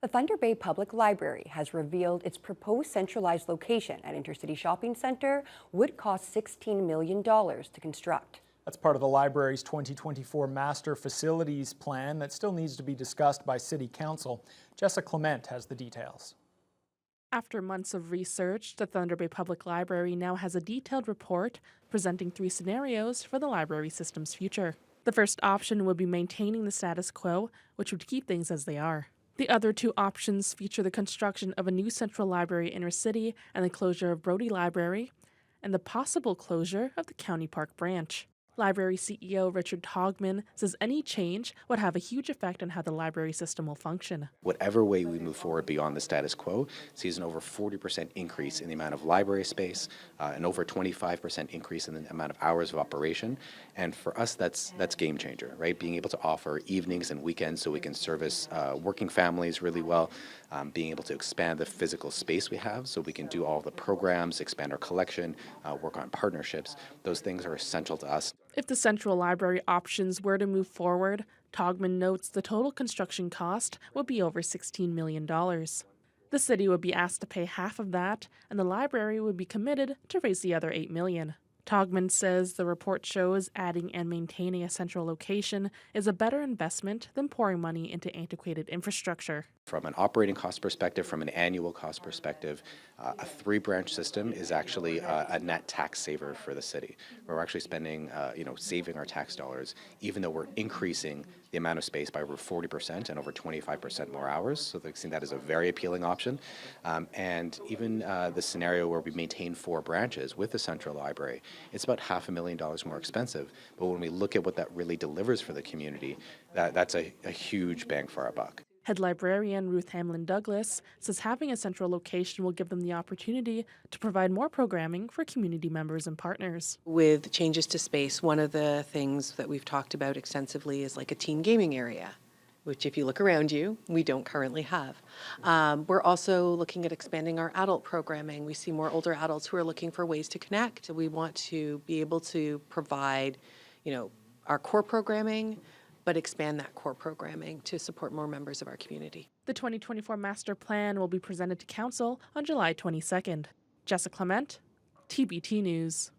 The Thunder Bay Public Library has revealed its proposed centralized location at Intercity Shopping Centre would cost $16 million to construct. That's part of the library's 2024 Master Facilities Plan that still needs to be discussed by City Council. Jessa Clement has the details. After months of research, the Thunder Bay Public Library now has a detailed report presenting 3 scenarios for the library system's future. The first option would be maintaining the status quo, which would keep things as they are. The other 2 options feature the construction of a new central library inner city and the closure of Brody Library, and the possible closure of the County Park branch. Library CEO Richard Togman says any change would have a huge effect on how the library system will function. Whatever way we move forward beyond the status quo sees an over 40% increase in the amount of library space, an over 25% increase in the amount of hours of operation. And for us, that's game changer, right? Being able to offer evenings and weekends so we can service working families really well, being able to expand the physical space we have so we can do all the programs, expand our collection, work on partnerships. Those things are essential to us. If the central library options were to move forward, Togman notes the total construction cost would be over $16 million. The city would be asked to pay half of that, and the library would be committed to raise the other $8 million. Togman says the report shows adding and maintaining a central location is a better investment than pouring money into antiquated infrastructure. From an operating cost perspective, from an annual cost perspective, a 3-branch system is actually a net tax saver for the city. We're actually spending, saving our tax dollars, even though we're increasing the amount of space by over 40% and over 25% more hours. So I think that is a very appealing option. And even the scenario where we maintain 4 branches with the central library, it's about $500,000 more expensive. But when we look at what that really delivers for the community, that's a huge bang for our buck. Head librarian Ruth Hamlin Douglas says having a central location will give them the opportunity to provide more programming for community members and partners. With changes to space, one of the things that we've talked about extensively is like a teen gaming area, which if you look around you, we don't currently have. We're also looking at expanding our adult programming. We see more older adults who are looking for ways to connect. We want to be able to provide, our core programming, but expand that core programming to support more members of our community. The 2024 Master Plan will be presented to Council on July 22nd. Jessa Clement, TBT News.